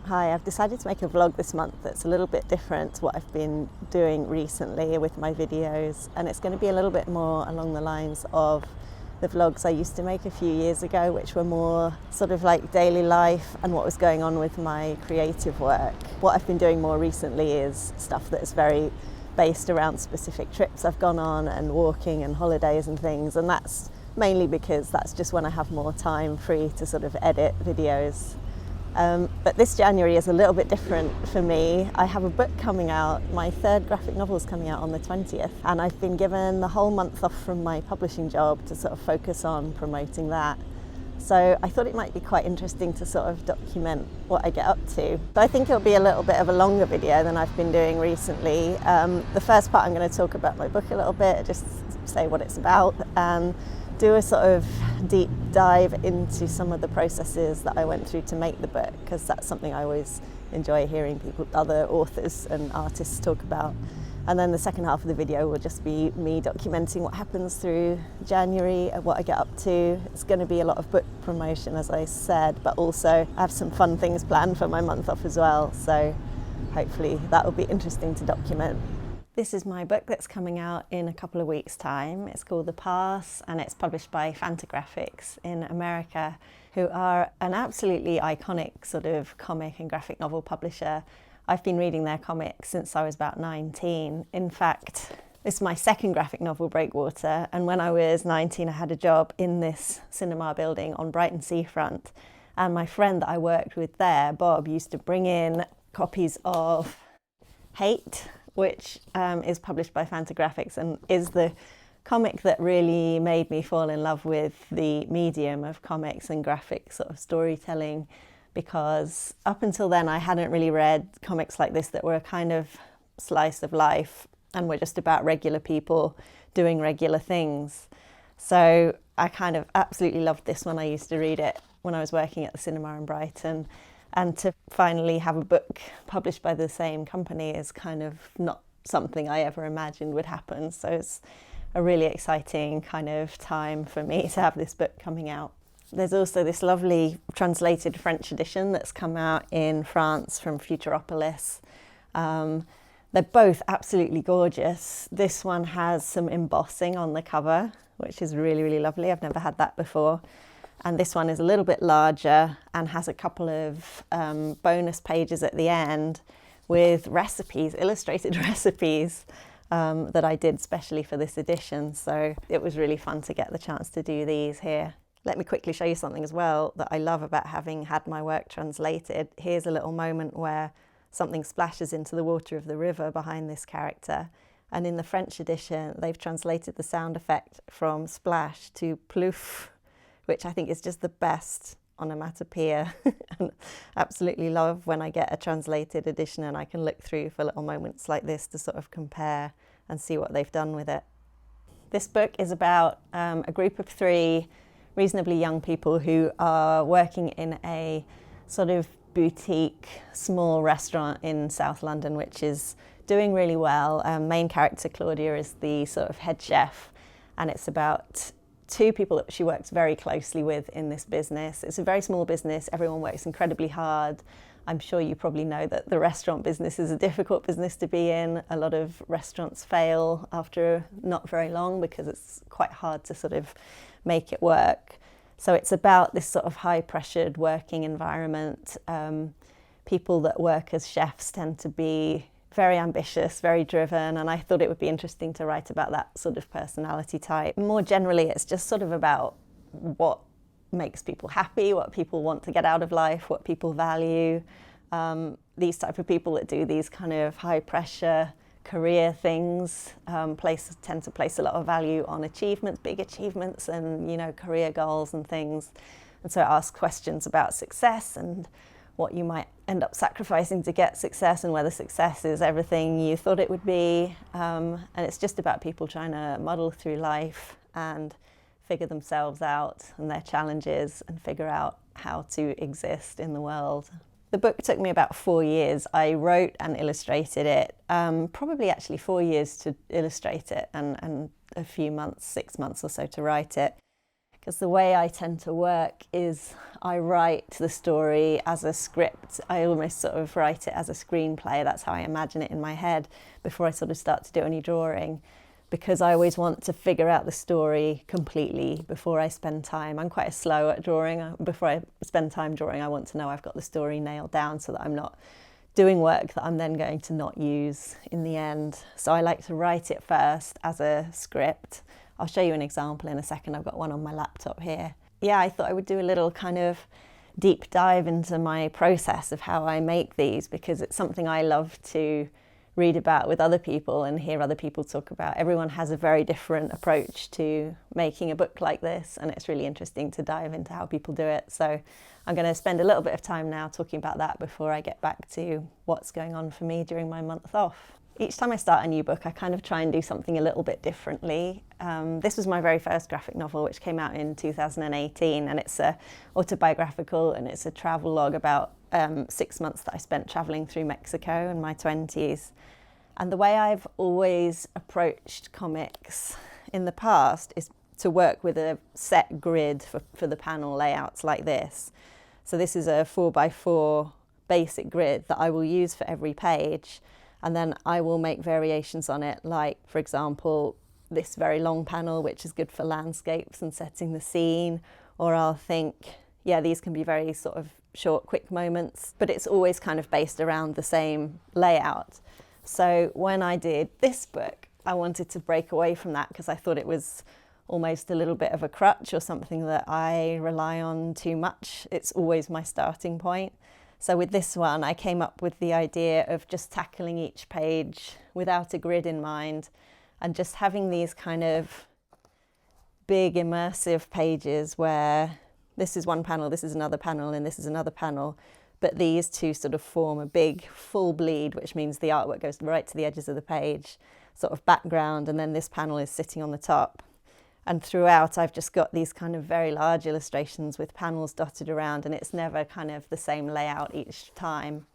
Hi, I've decided to make a vlog this month that's a little bit different to what I've been doing recently with my videos, and it's going to be a little bit more along the lines of the vlogs I used to make a few years ago, which were more sort of like daily life and what was going on with my creative work. What I've been doing more recently is stuff that is very based around specific trips I've gone on and walking and holidays and things, and that's mainly because that's just when I have more time free to sort of edit videos. But this January is a little bit different for me. I have a book coming out, my third graphic novel is coming out on the 20th, and I've been given the whole month off from my publishing job to sort of focus on promoting that. So I thought it might be quite interesting to sort of document what I get up to. But I think it'll be a little bit of a longer video than I've been doing recently. The first part I'm going to talk about my book a little bit, just say what it's about, and do a sort of deep dive into some of the processes that I went through to make the book, because that's something I always enjoy hearing other authors and artists talk about. And then the second half of the video will just be me documenting what happens through January and what I get up to. It's going to be a lot of book promotion, as I said, but also I have some fun things planned for my month off as well, so hopefully that will be interesting to document. This is my book that's coming out in a couple of weeks' time. It's called The Pass, and it's published by Fantagraphics in America, who are an absolutely iconic sort of comic and graphic novel publisher. I've been reading their comics since I was about 19. In fact, this is my second graphic novel, Breakwater, and when I was 19 I had a job in this cinema building on Brighton seafront, and my friend that I worked with there, Bob, used to bring in copies of Hate, which is published by Fantagraphics and is the comic that really made me fall in love with the medium of comics and graphic sort of storytelling, because up until then I hadn't really read comics like this that were a kind of slice of life and were just about regular people doing regular things. So I kind of absolutely loved this when I used to read it when I was working at the cinema in Brighton. And to finally have a book published by the same company is kind of not something I ever imagined would happen. So it's a really exciting kind of time for me to have this book coming out. There's also this lovely translated French edition that's come out in France from Futuropolis. They're both absolutely gorgeous. This one has some embossing on the cover, which is really, really lovely. I've never had that before. And this one is a little bit larger and has a couple of bonus pages at the end with recipes, illustrated recipes that I did specially for this edition. So it was really fun to get the chance to do these here. Let me quickly show you something as well that I love about having had my work translated. Here's a little moment where something splashes into the water of the river behind this character. And in the French edition, they've translated the sound effect from splash to plouf, which I think is just the best onomatopoeia. And absolutely love when I get a translated edition and I can look through for little moments like this to sort of compare and see what they've done with it. This book is about a group of 3 reasonably young people who are working in a sort of boutique small restaurant in South London, which is doing really well. Main character Claudia is the sort of head chef, and it's about 2 people that she works very closely with in this business. It's a very small business, everyone works incredibly hard. I'm sure you probably know that the restaurant business is a difficult business to be in. A lot of restaurants fail after not very long because it's quite hard to sort of make it work. So it's about this sort of high-pressured working environment. People that work as chefs tend to be very ambitious, very driven, and I thought it would be interesting to write about that sort of personality type. More generally, it's just sort of about what makes people happy, what people want to get out of life, what people value. These type of people that do these kind of high-pressure career things tend to place a lot of value on achievements, big achievements, and career goals and things. And so I ask questions about success and what you might end up sacrificing to get success, and whether success is everything you thought it would be. And it's just about people trying to muddle through life and figure themselves out and their challenges and figure out how to exist in the world. The book took me about 4 years. I wrote and illustrated it, probably actually 4 years to illustrate it and a few months, 6 months or so to write it. because the way I tend to work is I write the story as a script. I almost sort of write it as a screenplay. That's how I imagine it in my head before I sort of start to do any drawing, because I always want to figure out the story completely before I spend time. I'm quite slow at drawing. Before I spend time drawing, I want to know I've got the story nailed down so that I'm not doing work that I'm then going to not use in the end. So I like to write it first as a script. I'll show you an example in a second. I've got one on my laptop here. Yeah, I thought I would do a little kind of deep dive into my process of how I make these, because it's something I love to read about with other people and hear other people talk about. Everyone has a very different approach to making a book like this, and it's really interesting to dive into how people do it. So I'm going to spend a little bit of time now talking about that before I get back to what's going on for me during my month off. Each time I start a new book, I kind of try and do something a little bit differently. This was my very first graphic novel, which came out in 2018, and it's autobiographical, and it's a travel log about 6 months that I spent traveling through Mexico in my 20s. And the way I've always approached comics in the past is to work with a set grid for the panel layouts like this. So this is a 4x4 basic grid that I will use for every page, and then I will make variations on it, like, for example, this very long panel, which is good for landscapes and setting the scene, or I'll think, yeah, these can be very sort of short, quick moments, but it's always kind of based around the same layout. So when I did this book, I wanted to break away from that because I thought it was almost a little bit of a crutch or something that I rely on too much. It's always my starting point. So with this one, I came up with the idea of just tackling each page without a grid in mind and just having these kind of big immersive pages where this is one panel, this is another panel, and this is another panel. But these two sort of form a big full bleed, which means the artwork goes right to the edges of the page, sort of background, and then this panel is sitting on the top. And throughout, I've just got these kind of very large illustrations with panels dotted around, and it's never kind of the same layout each time.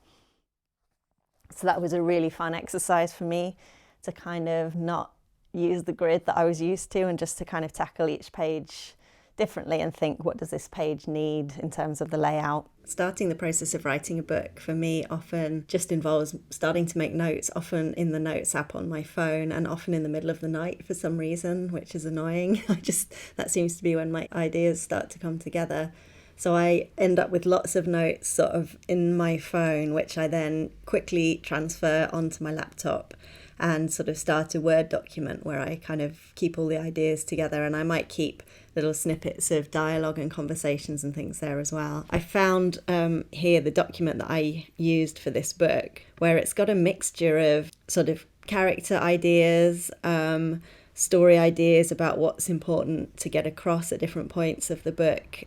So that was a really fun exercise for me, to kind of not use the grid that I was used to and just to kind of tackle each page differently and think, what does this page need in terms of the layout? Starting the process of writing a book for me often just involves starting to make notes, often in the notes app on my phone, and often in the middle of the night for some reason, which is annoying. That seems to be when my ideas start to come together. So I end up with lots of notes sort of in my phone, which I then quickly transfer onto my laptop and sort of start a Word document where I kind of keep all the ideas together, and I might keep little snippets of dialogue and conversations and things there as well. I found here the document that I used for this book, where it's got a mixture of sort of character ideas, story ideas about what's important to get across at different points of the book.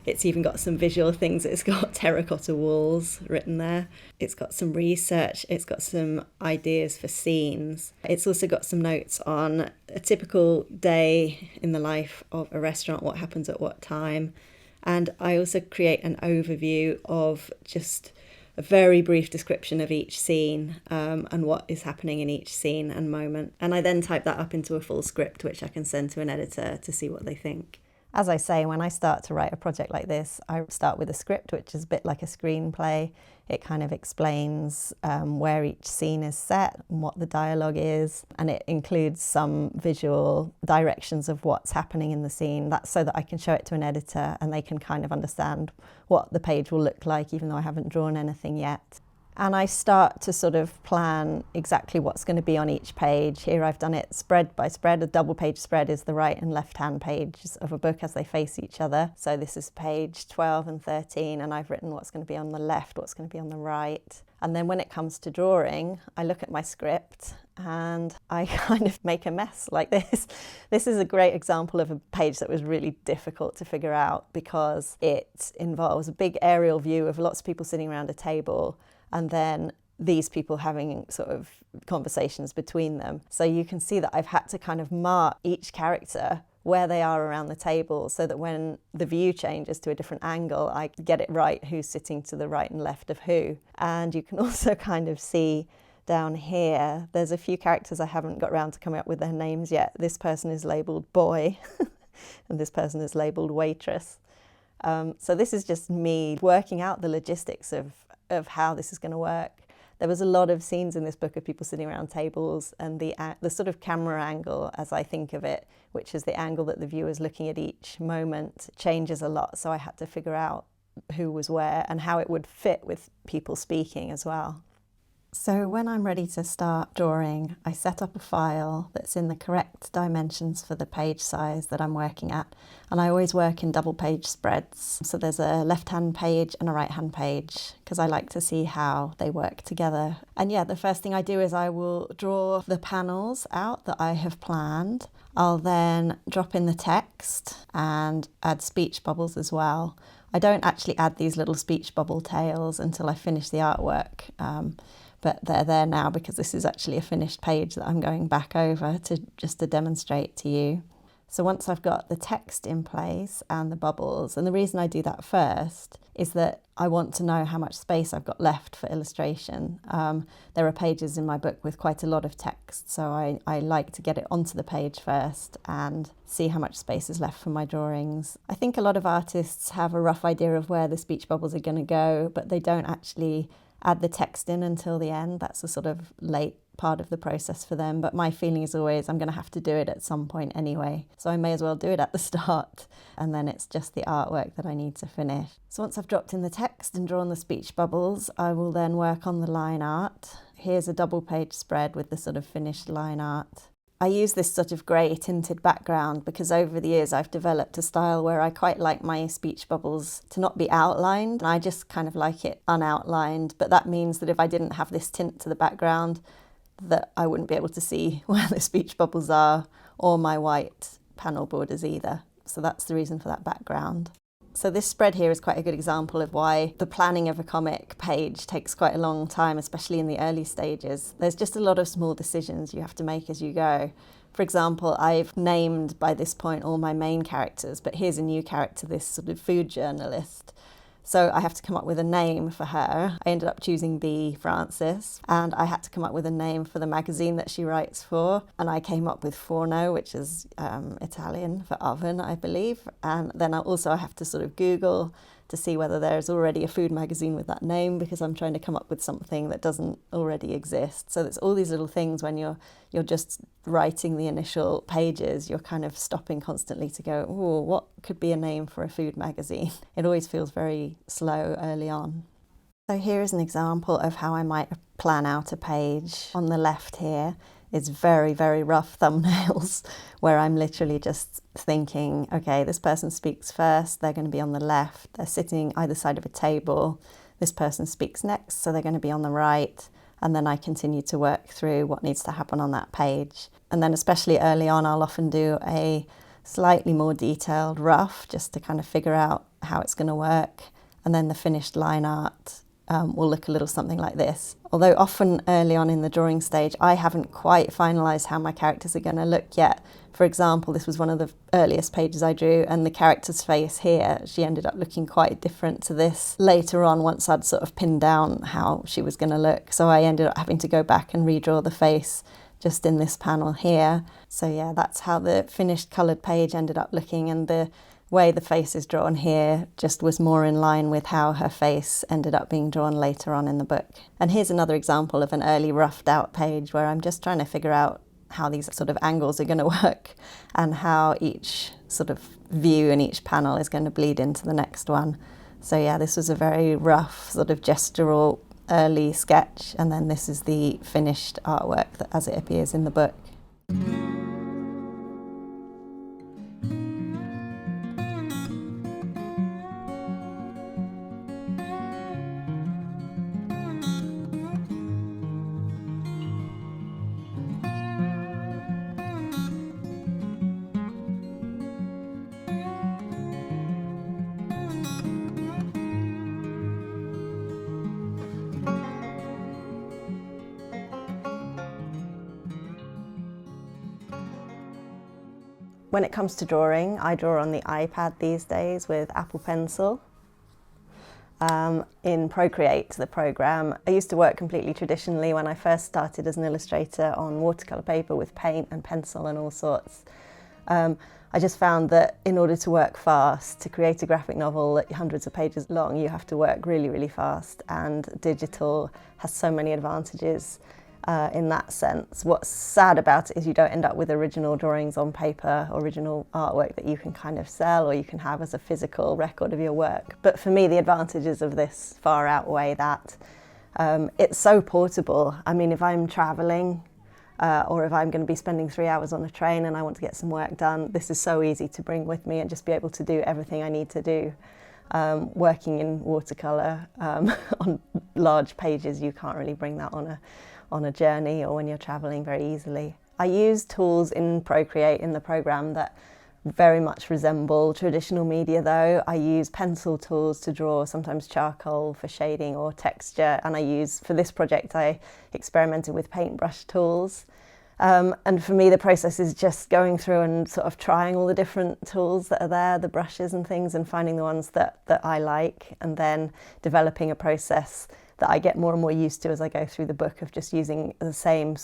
It's even got some visual things. It's got terracotta walls written there. It's got some research. It's got some ideas for scenes. It's also got some notes on a typical day in the life of a restaurant, what happens at what time. And I also create an overview of just a very brief description of each scene and what is happening in each scene and moment. And I then type that up into a full script, which I can send to an editor to see what they think. As I say, when I start to write a project like this, I start with a script, which is a bit like a screenplay. It kind of explains where each scene is set and what the dialogue is, and it includes some visual directions of what's happening in the scene. That's so that I can show it to an editor and they can kind of understand what the page will look like, even though I haven't drawn anything yet. And I start to sort of plan exactly what's going to be on each page. Here I've done it spread by spread. A double page spread is the right and left hand pages of a book as they face each other. So this is page 12 and 13, and I've written what's going to be on the left, what's going to be on the right. And then when it comes to drawing, I look at my script and I kind of make a mess like this. This is a great example of a page that was really difficult to figure out because it involves a big aerial view of lots of people sitting around a table, and then these people having sort of conversations between them. So you can see that I've had to kind of mark each character where they are around the table so that when the view changes to a different angle, I get it right who's sitting to the right and left of who. And you can also kind of see down here, there's a few characters I haven't got around to coming up with their names yet. This person is labelled boy. and this person is labelled waitress. So this is just me working out the logistics of how this is going to work. There was a lot of scenes in this book of people sitting around tables, and the sort of camera angle, as I think of it, which is the angle that the viewer is looking at each moment, changes a lot. So I had to figure out who was where and how it would fit with people speaking as well. So when I'm ready to start drawing, I set up a file that's in the correct dimensions for the page size that I'm working at. And I always work in double page spreads. So there's a left-hand page and a right-hand page, because I like to see how they work together. And yeah, the first thing I do is I will draw the panels out that I have planned. I'll then drop in the text and add speech bubbles as well. I don't actually add these little speech bubble tails until I finish the artwork. But they're there now because this is actually a finished page that I'm going back over to demonstrate to you. So once I've got the text in place and the bubbles, and the reason I do that first is that I want to know how much space I've got left for illustration. There are pages in my book with quite a lot of text, so I like to get it onto the page first and see how much space is left for my drawings. I think a lot of artists have a rough idea of where the speech bubbles are going to go, but they don't actually add the text in until the end. That's a sort of late part of the process for them. But my feeling is always I'm going to have to do it at some point anyway. So I may as well do it at the start. And then it's just the artwork that I need to finish. So once I've dropped in the text and drawn the speech bubbles, I will then work on the line art. Here's a double page spread with the sort of finished line art. I use this sort of grey tinted background because over the years I've developed a style where I quite like my speech bubbles to not be outlined. And I just kind of like it unoutlined, but that means that if I didn't have this tint to the background, that I wouldn't be able to see where the speech bubbles are or my white panel borders either. So that's the reason for that background. So this spread here is quite a good example of why the planning of a comic page takes quite a long time, especially in the early stages. There's just a lot of small decisions you have to make as you go. For example, I've named by this point all my main characters, but here's a new character, this sort of food journalist. So I have to come up with a name for her. I ended up choosing B. Francis, and I had to come up with a name for the magazine that she writes for. And I came up with Forno, which is Italian for oven, I believe. And then I have to sort of Google to see whether there's already a food magazine with that name, because I'm trying to come up with something that doesn't already exist. So there's all these little things when you're just writing the initial pages, you're kind of stopping constantly to go, oh, what could be a name for a food magazine? It always feels very slow early on. So here is an example of how I might plan out a page. On the left here is very, very rough thumbnails where I'm literally just thinking, okay, this person speaks first, they're going to be on the left, they're sitting either side of a table, this person speaks next, so they're going to be on the right, and then I continue to work through what needs to happen on that page. And then especially early on, I'll often do a slightly more detailed rough just to kind of figure out how it's going to work, and then the finished line art will look a little something like this. Although often early on in the drawing stage, I haven't quite finalised how my characters are going to look yet. For example, this was one of the earliest pages I drew, and the character's face here, she ended up looking quite different to this later on once I'd sort of pinned down how she was going to look. So I ended up having to go back and redraw the face just in this panel here. So yeah, that's how the finished coloured page ended up looking, and the way the face is drawn here just was more in line with how her face ended up being drawn later on in the book. And here's another example of an early roughed out page where I'm just trying to figure out how these sort of angles are going to work and how each sort of view in each panel is going to bleed into the next one. So yeah, this was a very rough sort of gestural early sketch, and then this is the finished artwork as it appears in the book. When it comes to drawing, I draw on the iPad these days with Apple Pencil. In Procreate, the program, I used to work completely traditionally when I first started as an illustrator on watercolour paper with paint and pencil and all sorts. I just found that in order to work fast, to create a graphic novel that hundreds of pages long, you have to work really, really fast, and digital has so many advantages in that sense. What's sad about it is you don't end up with original drawings on paper, original artwork that you can kind of sell or you can have as a physical record of your work. But for me, the advantages of this far outweigh that. It's so portable. I mean, if I'm traveling, or if I'm going to be spending 3 hours on a train and I want to get some work done, this is so easy to bring with me and just be able to do everything I need to do. Working in watercolour on large pages, you can't really bring that on a journey or when you're travelling very easily. I use tools in Procreate in the programme that very much resemble traditional media though. I use pencil tools to draw, sometimes charcoal for shading or texture, and for this project I experimented with paintbrush tools. And for me the process is just going through and sort of trying all the different tools that are there, the brushes and things, and finding the ones that I like, and then developing a process that I get more and more used to as I go through the book, of just using the same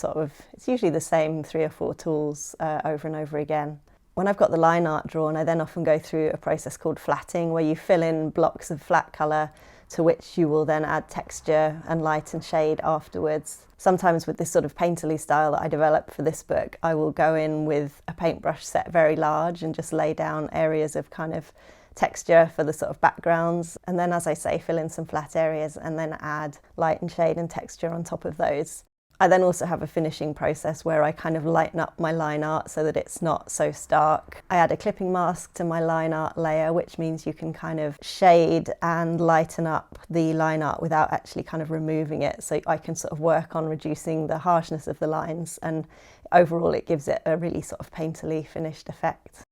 it's usually the same 3 or 4 tools over and over again. When I've got the line art drawn, I then often go through a process called flatting, where you fill in blocks of flat colour to which you will then add texture and light and shade afterwards. Sometimes with this sort of painterly style that I developed for this book, I will go in with a paintbrush set very large and just lay down areas of kind of texture for the sort of backgrounds, and then, as I say, fill in some flat areas and then add light and shade and texture on top of those. I then also have a finishing process where I kind of lighten up my line art so that it's not so stark. I add a clipping mask to my line art layer, which means you can kind of shade and lighten up the line art without actually kind of removing it. So I can sort of work on reducing the harshness of the lines, and overall it gives it a really sort of painterly finished effect.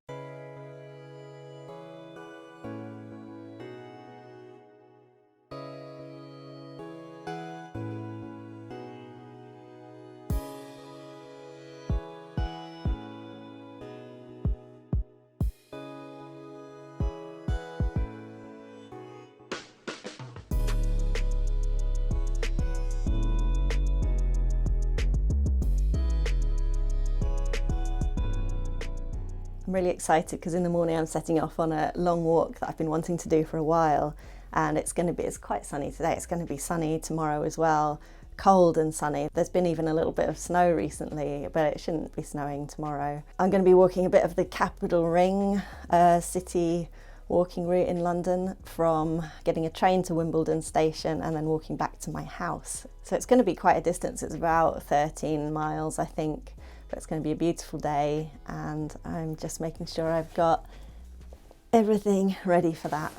I'm really excited because in the morning I'm setting off on a long walk that I've been wanting to do for a while, and it's quite sunny today. It's going to be sunny tomorrow as well, cold and sunny. There's been even a little bit of snow recently, but it shouldn't be snowing tomorrow. I'm going to be walking a bit of the Capital Ring city walking route in London, from getting a train to Wimbledon station and then walking back to my house. So it's going to be quite a distance. It's about 13 miles, I think. But it's going to be a beautiful day, and I'm just making sure I've got everything ready for that.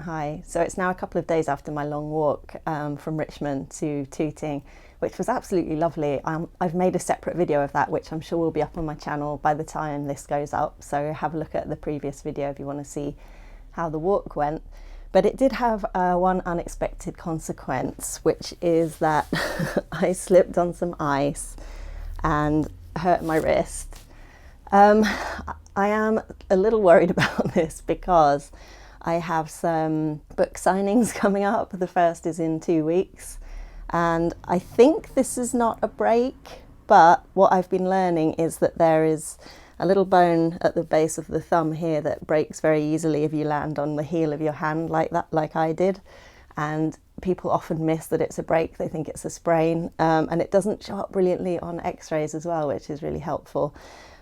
Hi, so it's now a couple of days after my long walk from Richmond to Tooting, which was absolutely lovely. I've made a separate video of that, which I'm sure will be up on my channel by the time this goes up, so have a look at the previous video if you want to see how the walk went. But it did have one unexpected consequence, which is that I slipped on some ice and hurt my wrist. I am a little worried about this because I have some book signings coming up. The first is in 2 weeks, and I think this is not a break, but what I've been learning is that there is a little bone at the base of the thumb here that breaks very easily if you land on the heel of your hand like that, like I did. And people often miss that it's a break, they think it's a sprain, and it doesn't show up brilliantly on x-rays as well, which is really helpful.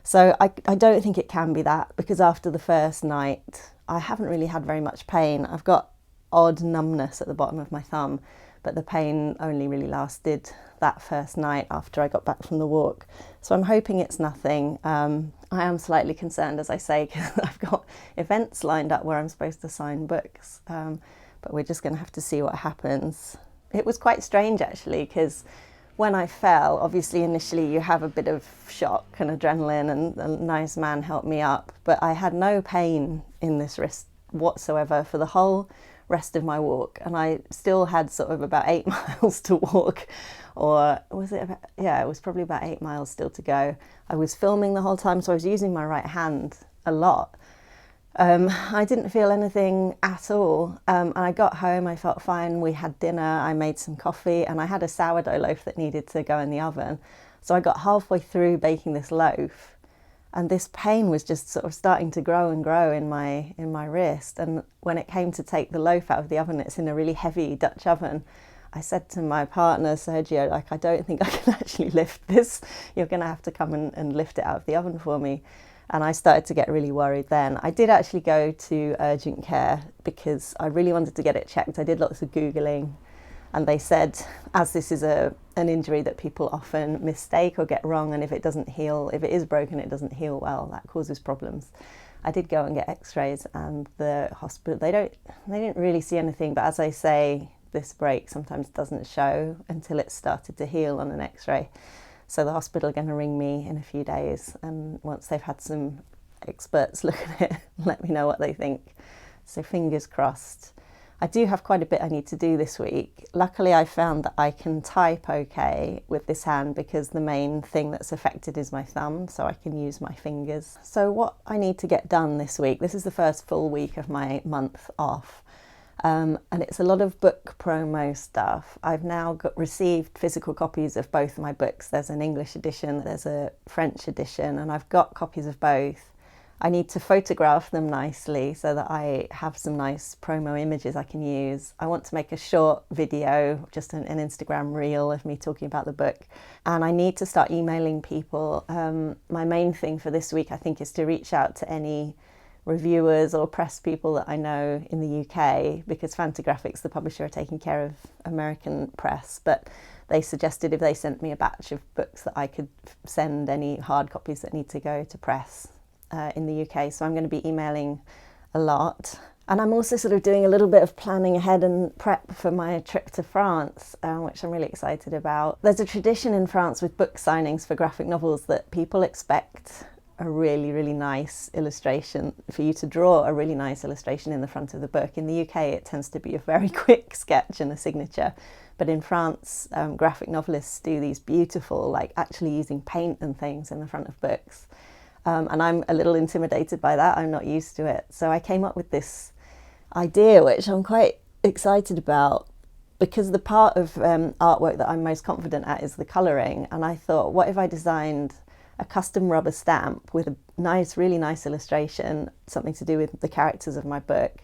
So I don't think it can be that, because after the first night I haven't really had very much pain. I've got odd numbness at the bottom of my thumb, but the pain only really lasted that first night after I got back from the walk. So I'm hoping it's nothing. I am slightly concerned, as I say, because I've got events lined up where I'm supposed to sign books, but we're just going to have to see what happens. It was quite strange actually, because when I fell, obviously initially you have a bit of shock and adrenaline, and a nice man helped me up, but I had no pain in this wrist whatsoever for the whole rest of my walk, and I still had sort of about 8 miles to walk or was it about, yeah, it was probably about 8 miles still to go. I was filming the whole time, so I was using my right hand a lot. I didn't feel anything at all. And I got home, I felt fine. We had dinner, I made some coffee, and I had a sourdough loaf that needed to go in the oven. So I got halfway through baking this loaf, and this pain was just sort of starting to grow and grow in my wrist. And when it came to take the loaf out of the oven, it's in a really heavy Dutch oven. I said to my partner, Sergio, like, I don't think I can actually lift this. You're going to have to come and lift it out of the oven for me. And I started to get really worried then. I did actually go to urgent care because I really wanted to get it checked. I did lots of Googling, and they said, as this is an injury that people often mistake or get wrong, and if it doesn't heal, if it is broken, it doesn't heal well, that causes problems. I did go and get x-rays, and the hospital, they didn't really see anything, but as I say, this break sometimes doesn't show until it's started to heal on an x-ray. So the hospital are going to ring me in a few days, and once they've had some experts look at it, let me know what they think. So fingers crossed. I do have quite a bit I need to do this week. Luckily, I found that I can type okay with this hand because the main thing that's affected is my thumb, so I can use my fingers. So what I need to get done this week, this is the first full week of my month off. And it's a lot of book promo stuff. I've now received physical copies of both of my books. There's an English edition, there's a French edition, and I've got copies of both. I need to photograph them nicely so that I have some nice promo images I can use. I want to make a short video, just an Instagram reel of me talking about the book. And I need to start emailing people. My main thing for this week, I think, is to reach out to any reviewers or press people that I know in the UK, because Fantagraphics, the publisher, are taking care of American press, but they suggested if they sent me a batch of books that I could send any hard copies that need to go to press in the UK. So I'm going to be emailing a lot. And I'm also sort of doing a little bit of planning ahead and prep for my trip to France, which I'm really excited about. There's a tradition in France with book signings for graphic novels that people expect a really, really nice illustration, for you to draw a really nice illustration in the front of the book. In the UK, it tends to be a very quick sketch and a signature. But in France, graphic novelists do these beautiful, like actually using paint and things in the front of books. And I'm a little intimidated by that. I'm not used to it. So I came up with this idea, which I'm quite excited about, because the part of artwork that I'm most confident at is the colouring. And I thought, what if I designed a custom rubber stamp with a nice, really nice illustration, something to do with the characters of my book,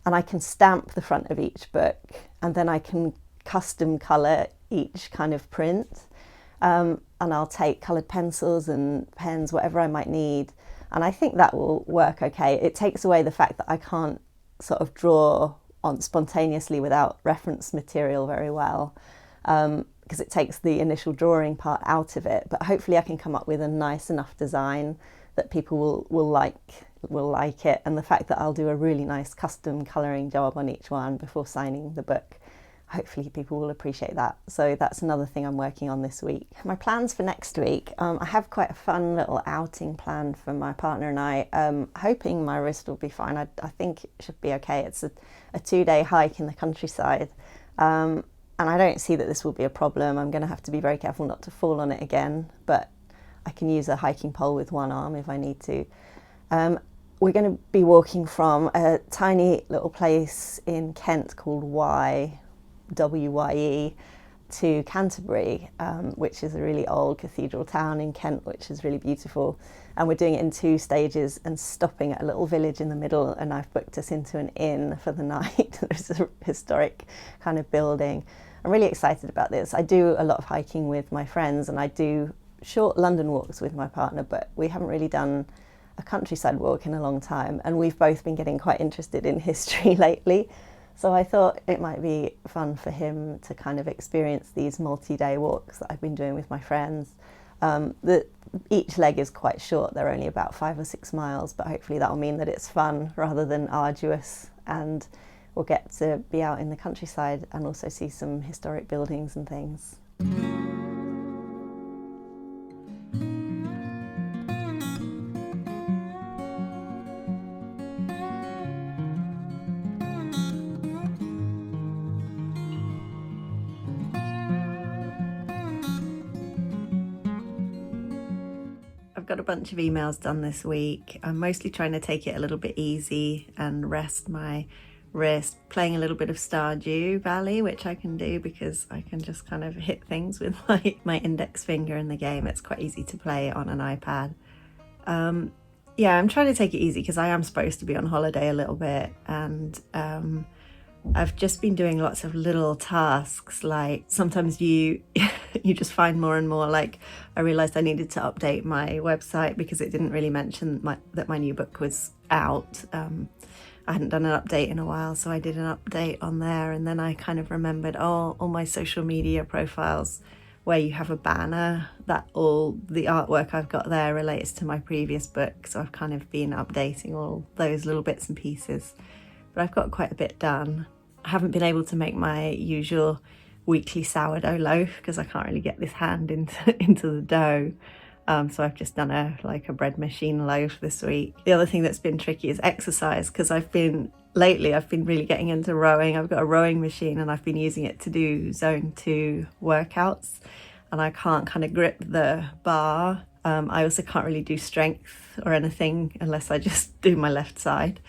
and I can stamp the front of each book, and then I can custom colour each kind of print, and I'll take coloured pencils and pens, whatever I might need, and I think that will work okay. It takes away the fact that I can't sort of draw on spontaneously without reference material very well, because it takes the initial drawing part out of it. But hopefully I can come up with a nice enough design that people will like it, and the fact that I'll do a really nice custom colouring job on each one before signing the book, hopefully people will appreciate that. So that's another thing I'm working on this week. My plans for next week, I have quite a fun little outing planned for my partner and I, hoping my wrist will be fine. I think it should be okay. It's a 2-day hike in the countryside. And I don't see that this will be a problem. I'm going to have to be very careful not to fall on it again, but I can use a hiking pole with one arm if I need to. We're going to be walking from a tiny little place in Kent called W-Y-E, to Canterbury, which is a really old cathedral town in Kent, which is really beautiful. And we're doing it in 2 stages and stopping at a little village in the middle, and I've booked us into an inn for the night. There's a historic kind of building. I'm really excited about this. I do a lot of hiking with my friends, and I do short London walks with my partner, but we haven't really done a countryside walk in a long time, and we've both been getting quite interested in history lately. So I thought it might be fun for him to kind of experience these multi-day walks that I've been doing with my friends. Each leg is quite short, they're only about 5 or 6 miles, but hopefully that'll mean that it's fun rather than arduous, and we'll get to be out in the countryside and also see some historic buildings and things. got a bunch of emails done this week. I'm mostly trying to take it a little bit easy and rest my wrist, playing a little bit of Stardew Valley, which I can do because I can just kind of hit things with my index finger in the game. It's quite easy to play on an iPad. Yeah, I'm trying to take it easy because I am supposed to be on holiday a little bit, and I've just been doing lots of little tasks. Like sometimes you you just find more and more, like I realized I needed to update my website because it didn't really mention that my new book was out. I hadn't done an update in a while, so I did an update on there, and then I kind of remembered, oh, all my social media profiles where you have a banner, that all the artwork I've got there relates to my previous book, so I've kind of been updating all those little bits and pieces. But I've got quite a bit done. I haven't been able to make my usual weekly sourdough loaf because I can't really get this hand into the dough. So I've just done a bread machine loaf this week. The other thing that's been tricky is exercise, because lately I've been really getting into rowing. I've got a rowing machine and I've been using it to do zone 2 workouts, and I can't kind of grip the bar. I also can't really do strength or anything unless I just do my left side.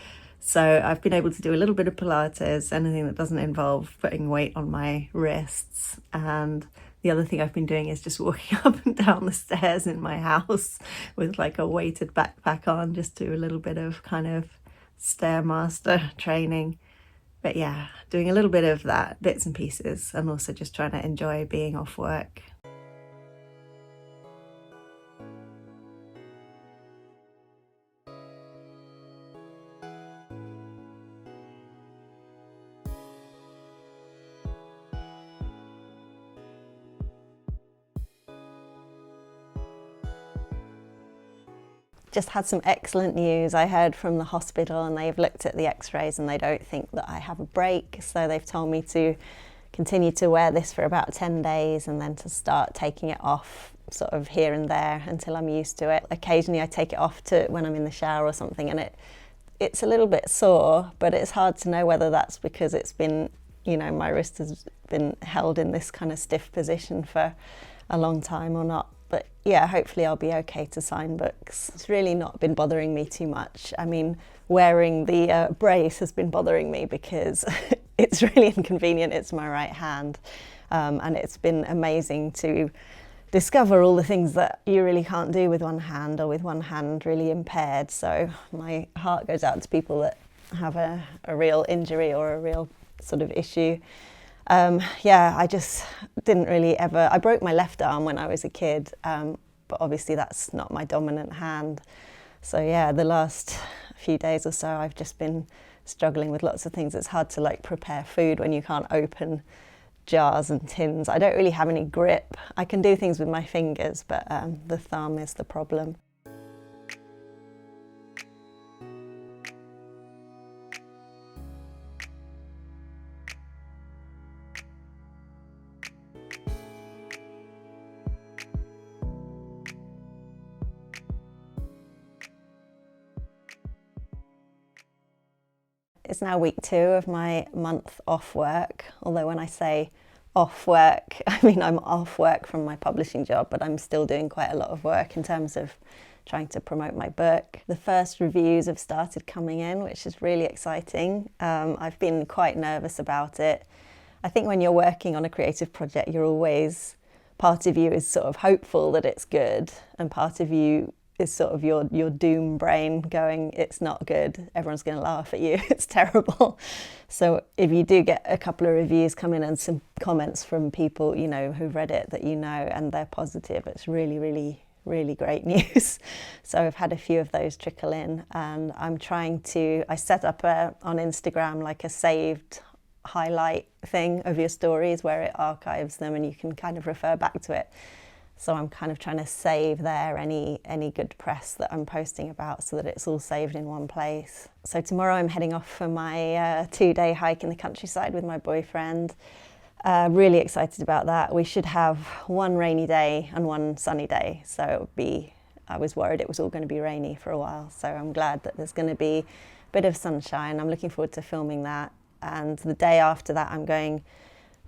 So I've been able to do a little bit of Pilates, anything that doesn't involve putting weight on my wrists. And the other thing I've been doing is just walking up and down the stairs in my house with like a weighted backpack on, just do a little bit of kind of Stairmaster training. But yeah, doing a little bit of that, bits and pieces, and also just trying to enjoy being off work. Just had some excellent news. I heard from the hospital and they've looked at the x-rays and they don't think that I have a break. So they've told me to continue to wear this for about 10 days and then to start taking it off sort of here and there until I'm used to it. Occasionally I take it off when I'm in the shower or something, and it's a little bit sore, but it's hard to know whether that's because it's been, my wrist has been held in this kind of stiff position for a long time or not. But yeah, hopefully I'll be okay to sign books. It's really not been bothering me too much. I mean, wearing the brace has been bothering me because it's really inconvenient. It's my right hand. And it's been amazing to discover all the things that you really can't do with one hand, or with one hand really impaired. So my heart goes out to people that have a real injury or a real sort of issue. Yeah, I just didn't really I broke my left arm when I was a kid, but obviously that's not my dominant hand. So yeah, the last few days or so I've just been struggling with lots of things. It's hard to prepare food when you can't open jars and tins. I don't really have any grip. I can do things with my fingers, but the thumb is the problem. It's now week 2 of my month off work, although when I say off work, I mean I'm off work from my publishing job, but I'm still doing quite a lot of work in terms of trying to promote my book. The first reviews have started coming in, which is really exciting. I've been quite nervous about it. I think when you're working on a creative project, part of you is sort of hopeful that it's good, and part of you is sort of your doom brain going, it's not good, everyone's going to laugh at you, it's terrible. So if you do get a couple of reviews come in and some comments from people who've read it that and they're positive, it's really, really, really great news. So I've had a few of those trickle in, and I set up on Instagram like a saved highlight thing of your stories where it archives them and you can kind of refer back to it. So I'm kind of trying to save there any good press that I'm posting about so that it's all saved in one place. So tomorrow I'm heading off for my 2-day hike in the countryside with my boyfriend. Really excited about that. We should have one rainy day and one sunny day. So I was worried it was all going to be rainy for a while. So I'm glad that there's going to be a bit of sunshine. I'm looking forward to filming that. And the day after that I'm going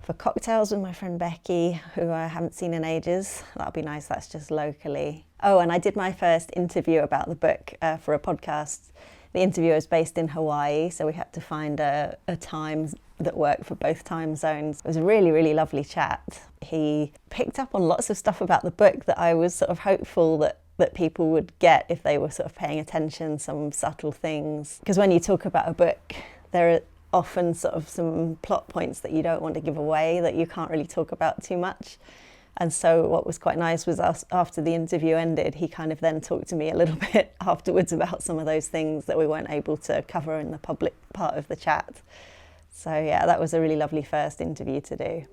for cocktails with my friend Becky, who I haven't seen in ages. That'll be nice, that's just locally. Oh, and I did my first interview about the book for a podcast. The interviewer was based in Hawaii, so we had to find a time that worked for both time zones. It was a really, really lovely chat. He picked up on lots of stuff about the book that I was sort of hopeful that people would get if they were sort of paying attention, some subtle things. Because when you talk about a book, there are often sort of some plot points that you don't want to give away, that you can't really talk about too much. And so what was quite nice was after the interview ended, he kind of then talked to me a little bit afterwards about some of those things that we weren't able to cover in the public part of the chat. So yeah, that was a really lovely first interview to do.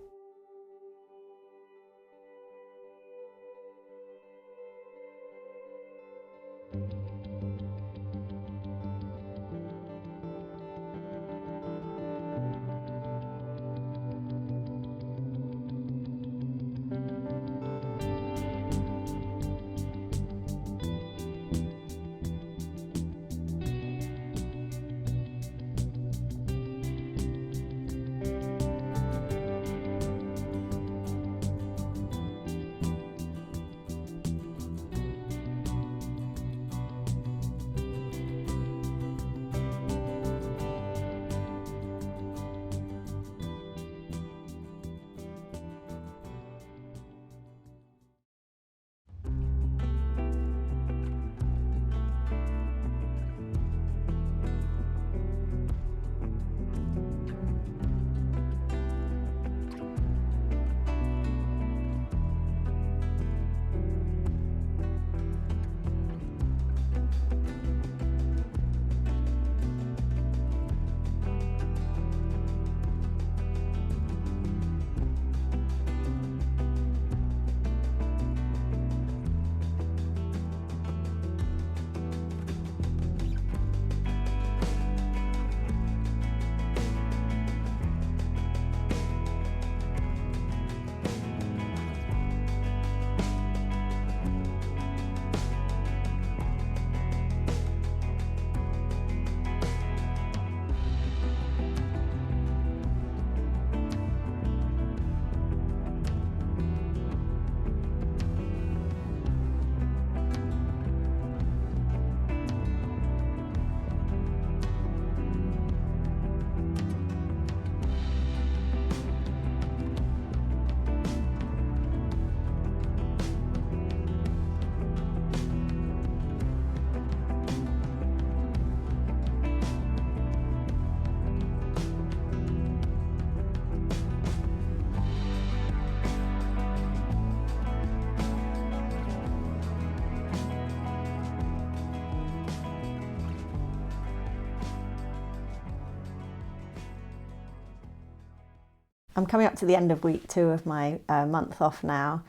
I'm coming up to the end of week 2 of my month off now,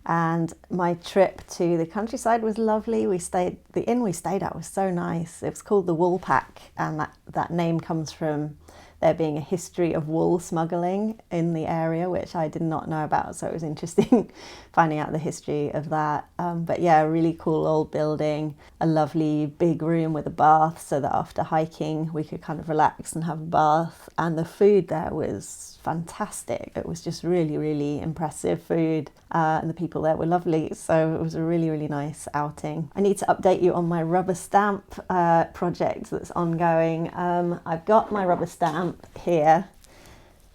and my trip to the countryside was lovely. The inn we stayed at was so nice. It was called the Woolpack, and that name comes from there being a history of wool smuggling in the area, which I did not know about, so it was interesting finding out the history of that. But yeah, a really cool old building, a lovely big room with a bath, so that after hiking we could kind of relax and have a bath. And the food there was fantastic. It was just really, really impressive food, and the people there were lovely, so it was a really, really nice outing. I need to update you on my rubber stamp project that's ongoing. I've got my rubber stamp here.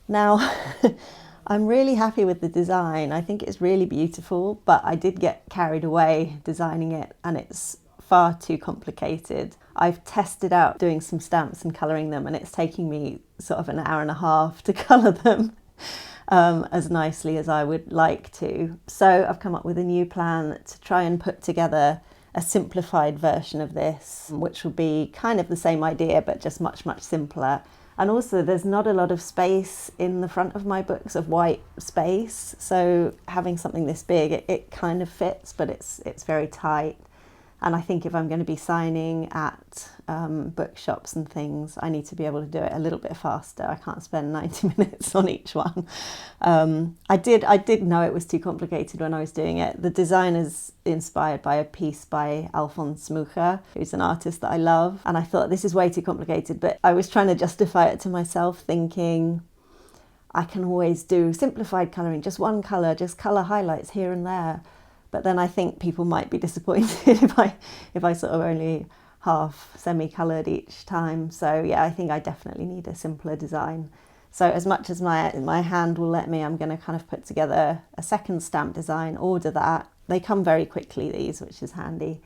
Now, I'm really happy with the design. I think it's really beautiful, but I did get carried away designing it, and it's far too complicated. I've tested out doing some stamps and colouring them, and it's taking me sort of an hour and a half to colour them as nicely as I would like to. So I've come up with a new plan to try and put together a simplified version of this, which will be kind of the same idea but just much, much simpler. And also there's not a lot of space in the front of my books, of white space, so having something this big, it kind of fits, but it's very tight. And I think if I'm going to be signing at bookshops and things, I need to be able to do it a little bit faster. I can't spend 90 minutes on each one. I did know it was too complicated when I was doing it. The design is inspired by a piece by Alphonse Mucha, who's an artist that I love. And I thought, this is way too complicated, but I was trying to justify it to myself, thinking, I can always do simplified colouring, just one colour, just colour highlights here and there. But then I think people might be disappointed if I sort of only half semi-coloured each time. So yeah, I think I definitely need a simpler design. So as much as my hand will let me, I'm going to kind of put together a second stamp design, order that. They come very quickly, these, which is handy.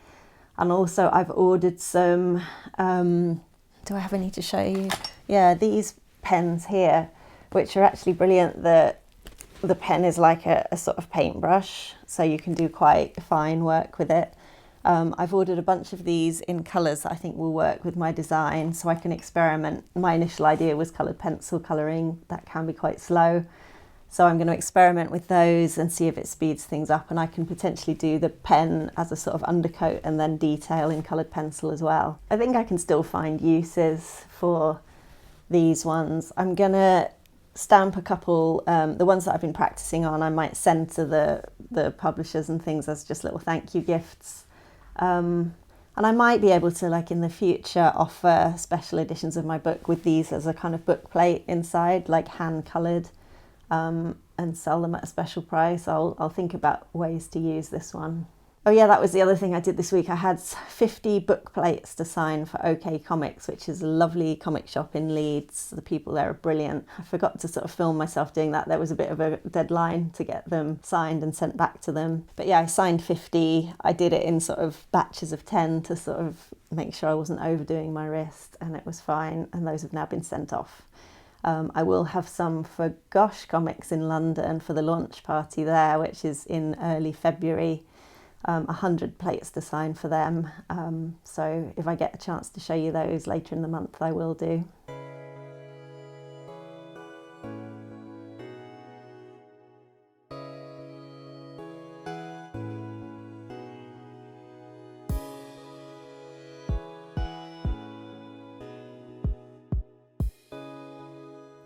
And also I've ordered some, do I have any to show you? Yeah, these pens here, which are actually brilliant. The pen is like a sort of paintbrush, so you can do quite fine work with it. I've ordered a bunch of these in colours that I think will work with my design, so I can experiment. My initial idea was coloured pencil colouring. That can be quite slow. So I'm going to experiment with those and see if it speeds things up, and I can potentially do the pen as a sort of undercoat and then detail in coloured pencil as well. I think I can still find uses for these ones. I'm going to stamp a couple, the ones that I've been practicing on, I might send to the publishers and things as just little thank you gifts. And I might be able to, like in the future, offer special editions of my book with these as a kind of book plate inside, like hand coloured, and sell them at a special price. I'll think about ways to use this one. Oh yeah, that was the other thing I did this week. I had 50 book plates to sign for OK Comics, which is a lovely comic shop in Leeds. The people there are brilliant. I forgot to sort of film myself doing that. There was a bit of a deadline to get them signed and sent back to them. But yeah, I signed 50. I did it in sort of batches of 10 to sort of make sure I wasn't overdoing my wrist, and it was fine. And those have now been sent off. I will have some for Gosh Comics in London for the launch party there, which is in early February. 100 plates to sign for them. So if I get a chance to show you those later in the month, I will do.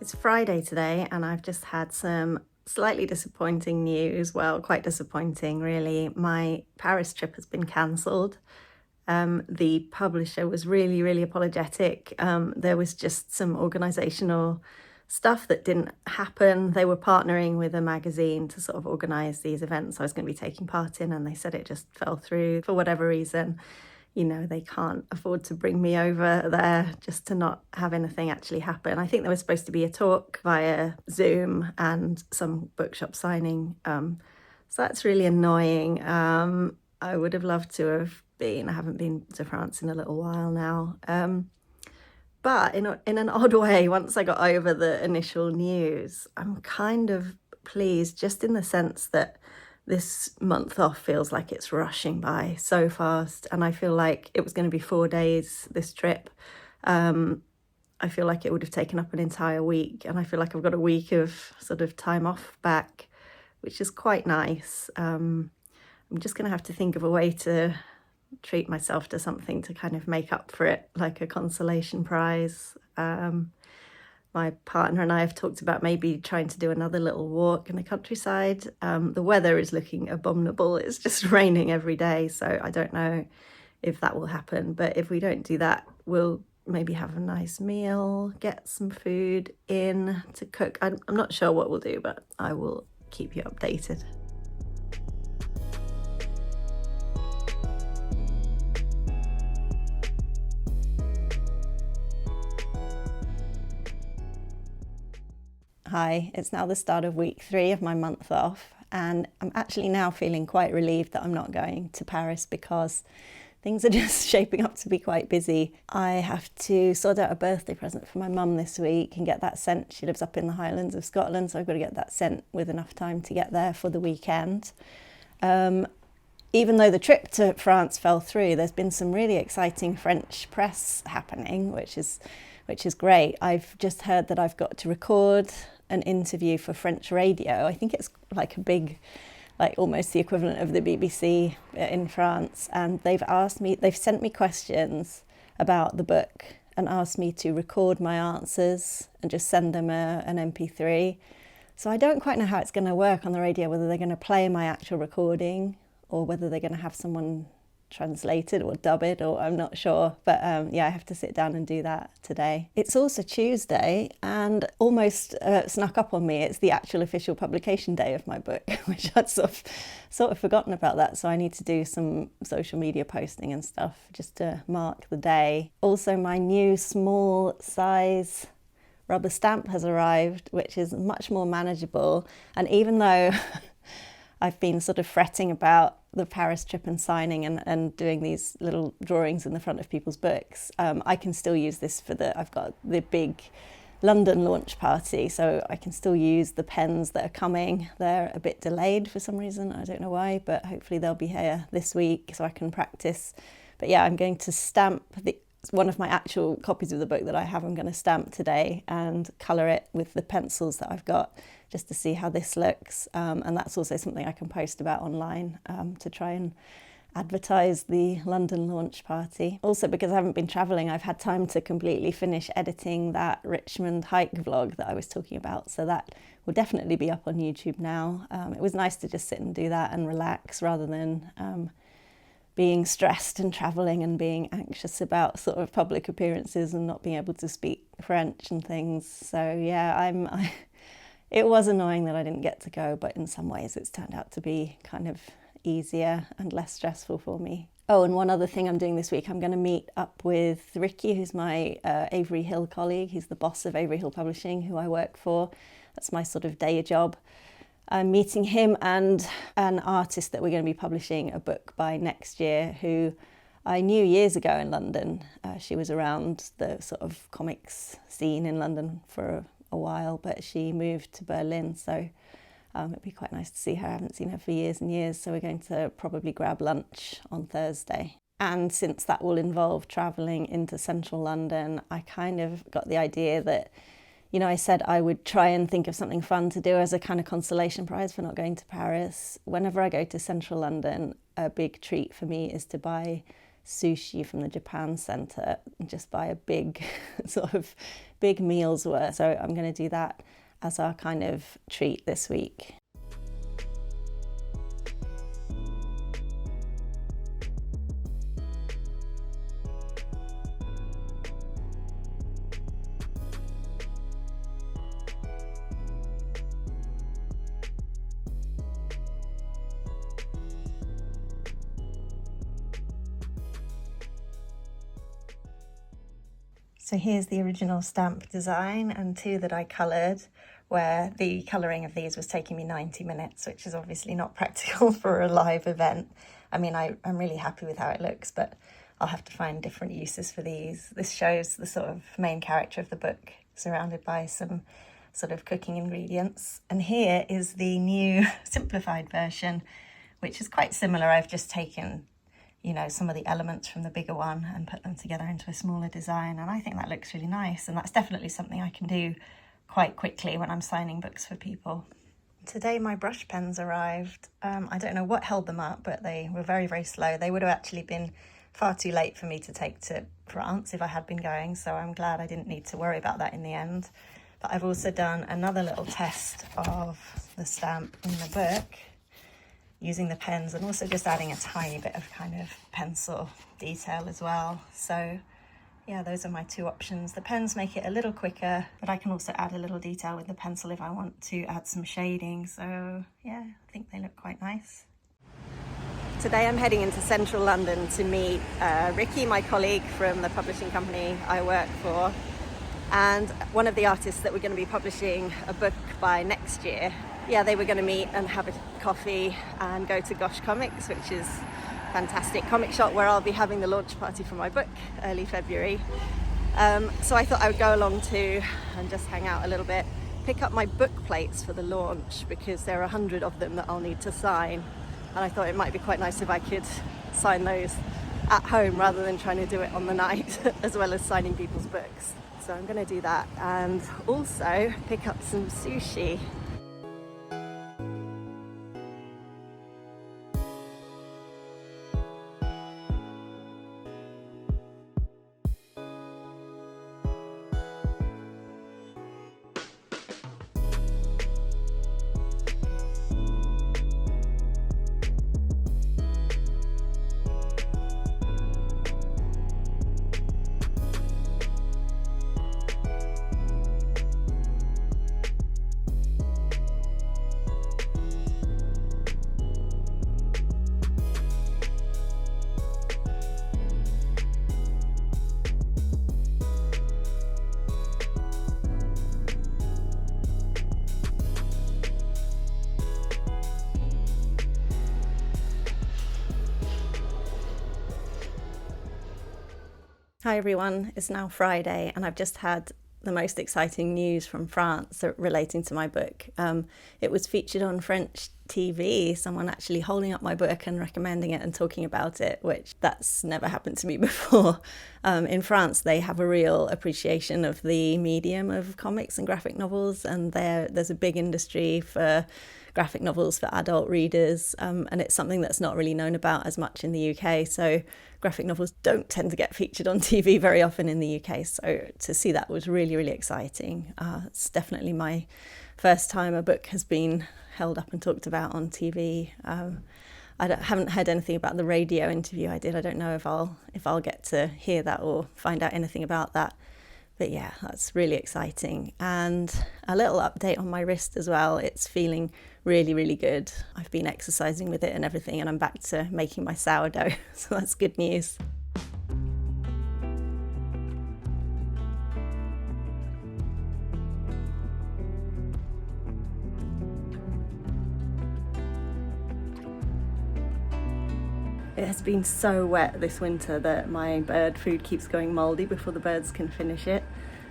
It's Friday today, and I've just had some slightly disappointing news. Well, quite disappointing, really. My Paris trip has been cancelled. The publisher was really, really apologetic. There was just some organisational stuff that didn't happen. They were partnering with a magazine to sort of organise these events I was going to be taking part in, and they said it just fell through for whatever reason. You know, they can't afford to bring me over there just to not have anything actually happen. I think there was supposed to be a talk via Zoom and some bookshop signing. So that's really annoying. I would have loved to have been. I haven't been to France in a little while now. But in an odd way, once I got over the initial news, I'm kind of pleased, just in the sense that this month off feels like it's rushing by so fast, and I feel like it was going to be 4 days, this trip. I feel like it would have taken up an entire week, and I feel like I've got a week of sort of time off back, which is quite nice. I'm just going to have to think of a way to treat myself to something to kind of make up for it, like a consolation prize. My partner and I have talked about maybe trying to do another little walk in the countryside. The weather is looking abominable. It's just raining every day, so I don't know if that will happen. But if we don't do that, we'll maybe have a nice meal, get some food in to cook. I'm not sure what we'll do, but I will keep you updated. Hi, it's now the start of week 3 of my month off, and I'm actually now feeling quite relieved that I'm not going to Paris, because things are just shaping up to be quite busy. I have to sort out a birthday present for my mum this week and get that sent. She lives up in the Highlands of Scotland, so I've got to get that sent with enough time to get there for the weekend. Even though the trip to France fell through, there's been some really exciting French press happening, which is great. I've just heard that I've got to record an interview for French radio. I think it's like a big, like almost the equivalent of the BBC in France. And they've sent me questions about the book and asked me to record my answers and just send them an MP3. So I don't quite know how it's going to work on the radio, whether they're going to play my actual recording or whether they're going to have someone translated or dubbed, or I'm not sure. But yeah, I have to sit down and do that today. It's also Tuesday, and almost snuck up on me. It's the actual official publication day of my book, which I'd sort of forgotten about that. So I need to do some social media posting and stuff just to mark the day. Also, my new small size rubber stamp has arrived, which is much more manageable. And even though I've been sort of fretting about the Paris trip and signing and doing these little drawings in the front of people's books, I can still use this for I've got the big London launch party, so I can still use the pens that are coming. They're a bit delayed for some reason, I don't know why, but hopefully they'll be here this week so I can practice. But yeah, I'm going to stamp one of my actual copies of the book that I have. I'm going to stamp today and colour it with the pencils that I've got, just to see how this looks. And that's also something I can post about online to try and advertise the London launch party. Also, because I haven't been travelling, I've had time to completely finish editing that Richmond hike vlog that I was talking about. So that will definitely be up on YouTube now. It was nice to just sit and do that and relax rather than being stressed and travelling and being anxious about sort of public appearances and not being able to speak French and things. So yeah, it was annoying that I didn't get to go, but in some ways it's turned out to be kind of easier and less stressful for me. Oh, and one other thing I'm doing this week, I'm going to meet up with Ricky, who's my Avery Hill colleague. He's the boss of Avery Hill Publishing, who I work for. That's my sort of day job. I'm meeting him and an artist that we're going to be publishing a book by next year, who I knew years ago in London. She was around the sort of comics scene in London for a while, but she moved to Berlin, so it'd be quite nice to see her. I haven't seen her for years and years, so we're going to probably grab lunch on Thursday. And since that will involve travelling into central London, I kind of got the idea that, you know, I said I would try and think of something fun to do as a kind of consolation prize for not going to Paris. Whenever I go to central London, a big treat for me is to buy sushi from the Japan Centre and just buy a big sort of big meal's worth. So I'm going to do that as our kind of treat this week. So here's the original stamp design and two that I coloured, where the colouring of these was taking me 90 minutes, which is obviously not practical for a live event. I mean, I'm really happy with how it looks, but I'll have to find different uses for these. This shows the sort of main character of the book, surrounded by some sort of cooking ingredients. And here is the new simplified version, which is quite similar. I've just taken, you know, some of the elements from the bigger one and put them together into a smaller design. And I think that looks really nice. And that's definitely something I can do quite quickly when I'm signing books for people. Today my brush pens arrived. I don't know what held them up, but they were very, very slow. They would have actually been far too late for me to take to France if I had been going. So I'm glad I didn't need to worry about that in the end. But I've also done another little test of the stamp in the book, using the pens and also just adding a tiny bit of kind of pencil detail as well. So yeah, those are my two options. The pens make it a little quicker, but I can also add a little detail with the pencil if I want to add some shading. So yeah, I think they look quite nice. Today I'm heading into central London to meet Ricky, my colleague from the publishing company I work for, and one of the artists that we're going to be publishing a book by next year. Yeah, they were going to meet and have a coffee and go to Gosh Comics, which is a fantastic comic shop where I'll be having the launch party for my book early February. So I thought I would go along too and just hang out a little bit, pick up my book plates for the launch because there are 100 of them that I'll need to sign. And I thought it might be quite nice if I could sign those at home rather than trying to do it on the night, as well as signing people's books. So I'm going to do that and also pick up some sushi. Hi everyone, it's now Friday and I've just had the most exciting news from France relating to my book. It was featured on French TV, someone actually holding up my book and recommending it and talking about it, which that's never happened to me before. In France, they have a real appreciation of the medium of comics and graphic novels, and there's a big industry for graphic novels for adult readers, and it's something that's not really known about as much in the UK. So graphic novels don't tend to get featured on TV very often in the UK. So to see that was really, really exciting. It's definitely my first time a book has been held up and talked about on TV. I haven't heard anything about the radio interview I did. I don't know if I'll get to hear that or find out anything about that. But yeah, that's really exciting. And a little update on my wrist as well. It's feeling really, really good. I've been exercising with it and everything, and I'm back to making my sourdough. So that's good news. It has been so wet this winter that my bird food keeps going mouldy before the birds can finish it.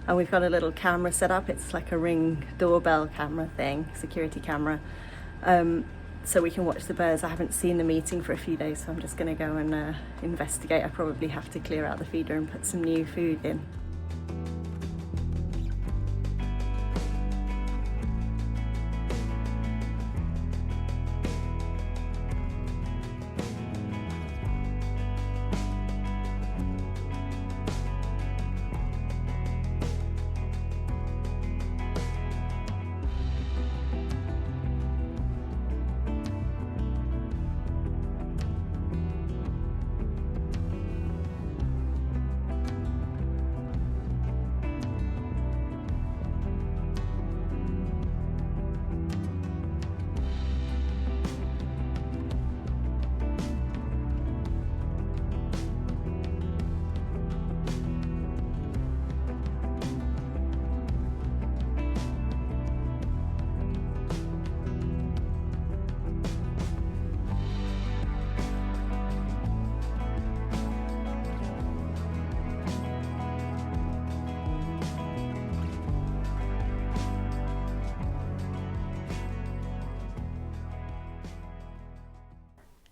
And we've got a little camera set up. It's like a Ring doorbell camera thing, security camera. So we can watch the birds. I haven't seen them eating for a few days, so I'm just going to go and investigate. I probably have to clear out the feeder and put some new food in.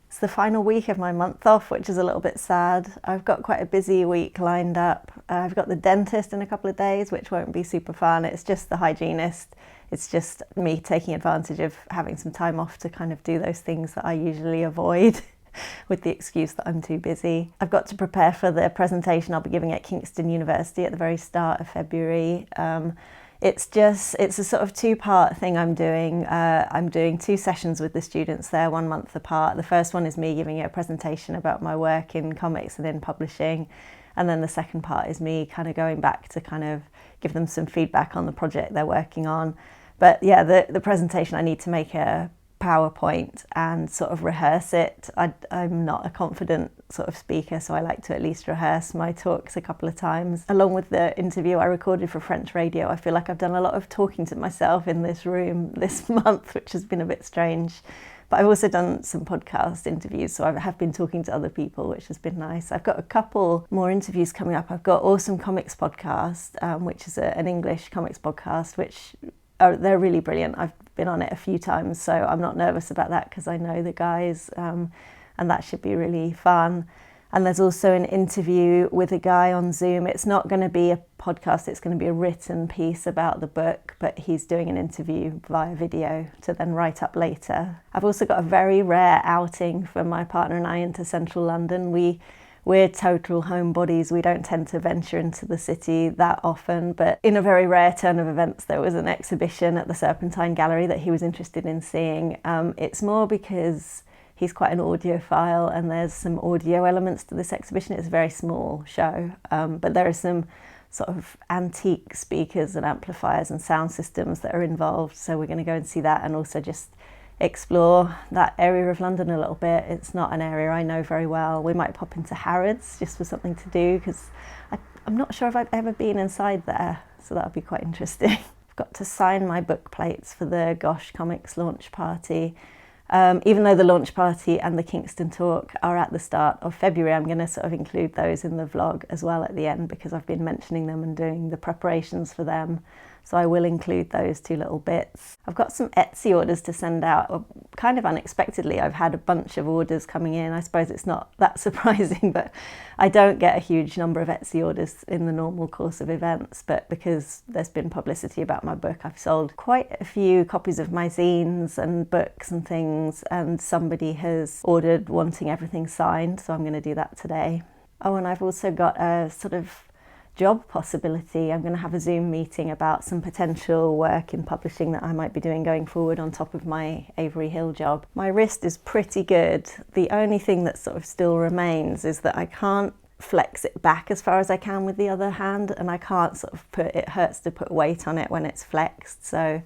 It's the final week of my month off, which is a little bit sad. I've got quite a busy week lined up. I've got the dentist in a couple of days, which won't be super fun. It's just the hygienist. It's just me taking advantage of having some time off to kind of do those things that I usually avoid with the excuse that I'm too busy. I've got to prepare for the presentation I'll be giving at Kingston University at the very start of February. It's a sort of two-part thing I'm doing. I'm doing 2 sessions with the students there, 1 month apart. The first one is me giving a presentation about my work in comics and in publishing. And then the second part is me kind of going back to kind of give them some feedback on the project they're working on. But yeah, the presentation, I need to make a PowerPoint and sort of rehearse it. I'm not a confident sort of speaker, so I like to at least rehearse my talks a couple of times. Along with the interview I recorded for French radio, I feel like I've done a lot of talking to myself in this room this month, which has been a bit strange. But I've also done some podcast interviews, so I have been talking to other people, which has been nice. I've got a couple more interviews coming up. I've got Awesome Comics Podcast, which is an English comics podcast, which they're really brilliant. I've been on it a few times, so I'm not nervous about that because I know the guys, and that should be really fun. And there's also an interview with a guy on Zoom. It's not going to be a podcast, it's going to be a written piece about the book, but he's doing an interview via video to then write up later. I've also got a very rare outing for my partner and I into central London. We're total homebodies. We don't tend to venture into the city that often, but in a very rare turn of events, there was an exhibition at the Serpentine Gallery that he was interested in seeing. It's more because he's quite an audiophile and there's some audio elements to this exhibition. It's a very small show, but there are some sort of antique speakers and amplifiers and sound systems that are involved. So we're going to go and see that and also just explore that area of London a little bit. It's not an area I know very well. We might pop into Harrods just for something to do because I'm not sure if I've ever been inside there, so that would be quite interesting. I've got to sign my book plates for the Gosh Comics launch party. Even though the launch party and the Kingston talk are at the start of February, I'm going to sort of include those in the vlog as well at the end, because I've been mentioning them and doing the preparations for them. So I will include those two little bits. I've got some Etsy orders to send out. Kind of unexpectedly, I've had a bunch of orders coming in. I suppose it's not that surprising, but I don't get a huge number of Etsy orders in the normal course of events. But because there's been publicity about my book, I've sold quite a few copies of my zines and books and things, and somebody has ordered wanting everything signed, so I'm going to do that today. Oh, and I've also got a sort of job possibility. I'm going to have a Zoom meeting about some potential work in publishing that I might be doing going forward on top of my Avery Hill job. My wrist is pretty good. The only thing that sort of still remains is that I can't flex it back as far as I can with the other hand, and I can't sort of it hurts to put weight on it when it's flexed, so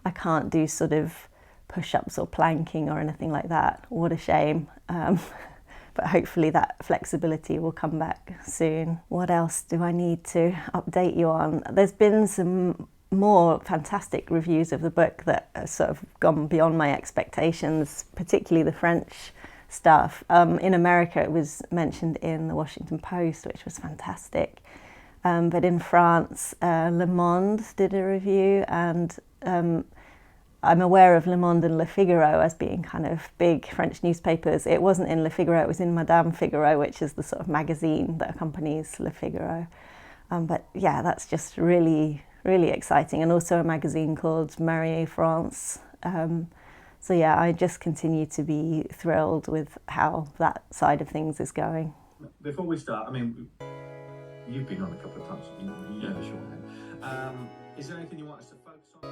I can't do sort of push-ups or planking or anything like that. What a shame. But hopefully that flexibility will come back soon. What else do I need to update you on? There's been some more fantastic reviews of the book that have sort of gone beyond my expectations, particularly the French stuff. In America, it was mentioned in the Washington Post, which was fantastic. But in France, Le Monde did a review, and I'm aware of Le Monde and Le Figaro as being kind of big French newspapers. It wasn't in Le Figaro, it was in Madame Figaro, which is the sort of magazine that accompanies Le Figaro. But yeah, that's just really, really exciting. And also a magazine called Marie France. So yeah, I just continue to be thrilled with how that side of things is going. Before we start, I mean, you've been on a couple of times, you know the shorthand. Is there anything you want us to focus on?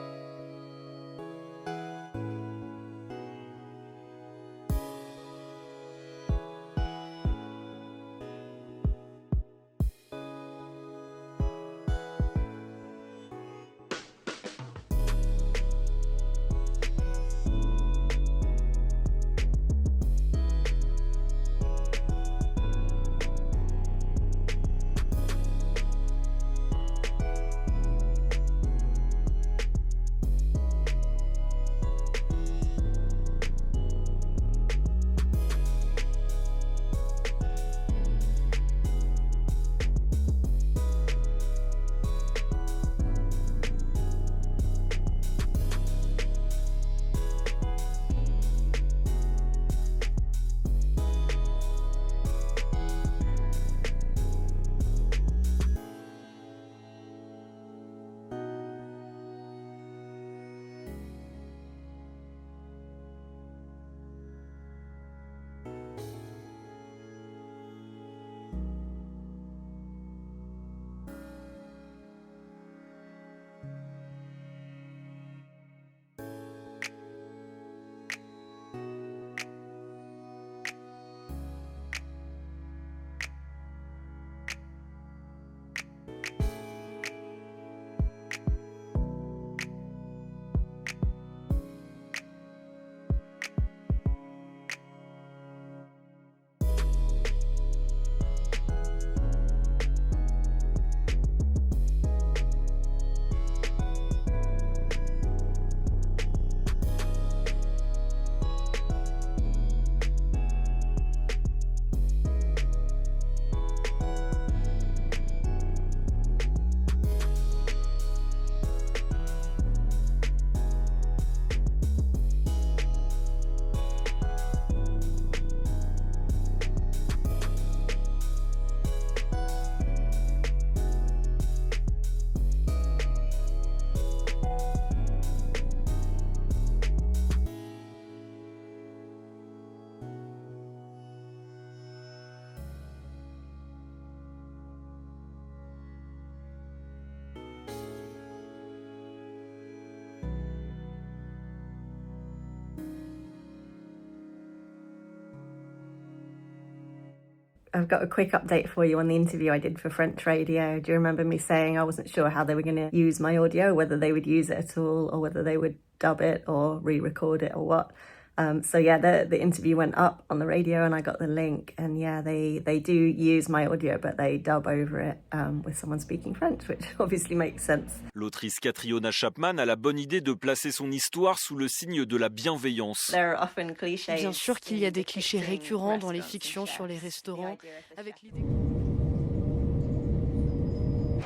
I've got a quick update for you on the interview I did for French radio. Do you remember me saying I wasn't sure how they were going to use my audio, whether they would use it at all or whether they would dub it or re-record it or what? So yeah, the interview went up on the radio and I got the link, and yeah, they do use my audio, but they dub over it with someone speaking French, which obviously makes sense. L'autrice Catriona Chapman a la bonne idée de placer son histoire sous le signe de la bienveillance. Bien sûr qu'il y a des clichés récurrents dans les fictions sur les restaurants, avec l'idée...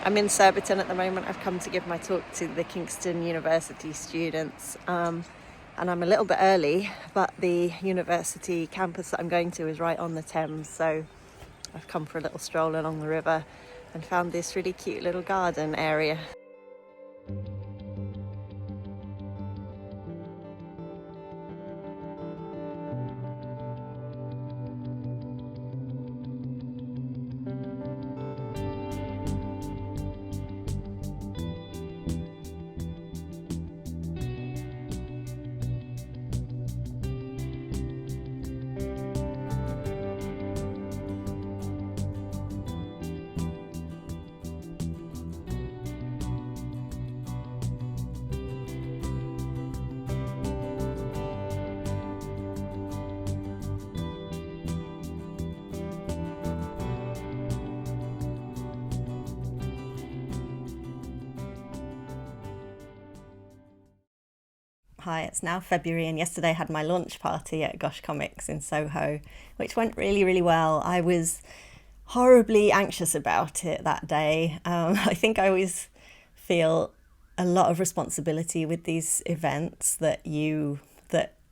I'm in Surbiton at the moment. I've come to give my talk to the Kingston University students. And I'm a little bit early, but the university campus that I'm going to is right on the Thames, so I've come for a little stroll along the river and found this really cute little garden area. Hi, it's now February, and yesterday I had my launch party at Gosh Comics in Soho, which went really, really well. I was horribly anxious about it that day. I think I always feel a lot of responsibility with these events that you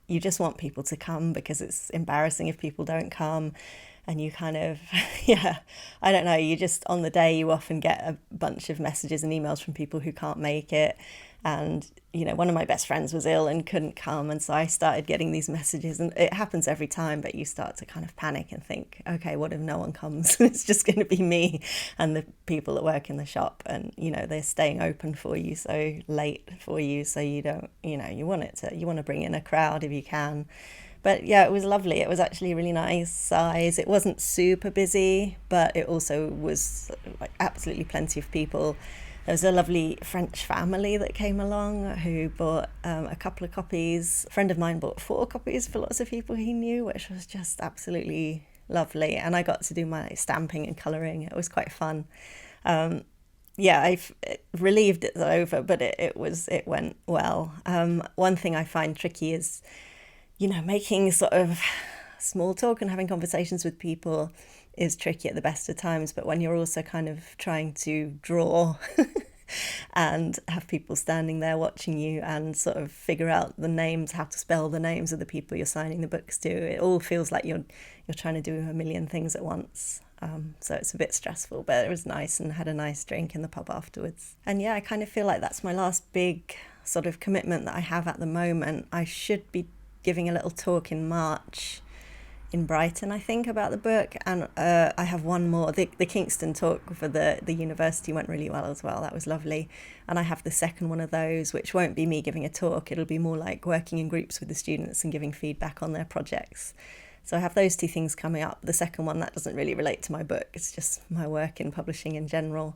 just want people to come because it's embarrassing if people don't come. And you kind of, yeah, I don't know, you just, on the day, you often get a bunch of messages and emails from people who can't make it. And, you know, one of my best friends was ill and couldn't come. And so I started getting these messages, and it happens every time, but you start to kind of panic and think, okay, what if no one comes? It's just going to be me and the people that work in the shop. And, you know, they're staying open for you so late for you. So you don't, you know, you want to bring in a crowd if you can. But yeah, it was lovely. It was actually a really nice size. It wasn't super busy, but it also was like absolutely plenty of people. There was a lovely French family that came along who bought a couple of copies. A friend of mine bought 4 copies for lots of people he knew, which was just absolutely lovely. And I got to do my stamping and colouring. It was quite fun. Yeah, I've relieved it's over, but it went well. One thing I find tricky is, you know, making sort of small talk and having conversations with people is tricky at the best of times, but when you're also kind of trying to draw and have people standing there watching you and sort of figure out the names, how to spell the names of the people you're signing the books to, it all feels like you're trying to do a million things at once. So it's a bit stressful, but it was nice, and had a nice drink in the pub afterwards. And yeah, I kind of feel like that's my last big sort of commitment that I have at the moment. I should be giving a little talk in March in Brighton, I think, about the book, and I have one more. The Kingston talk for the university went really well as well. That was lovely. And I have the second one of those, which won't be me giving a talk. It'll be more like working in groups with the students and giving feedback on their projects. So I have those 2 things coming up. The second one, that doesn't really relate to my book. It's just my work in publishing in general.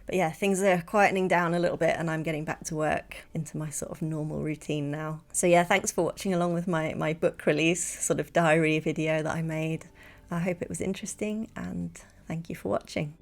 But yeah, things are quietening down a little bit, and I'm getting back to work into my sort of normal routine now. So yeah, thanks for watching along with my book release sort of diary video that I made. I hope it was interesting, and thank you for watching.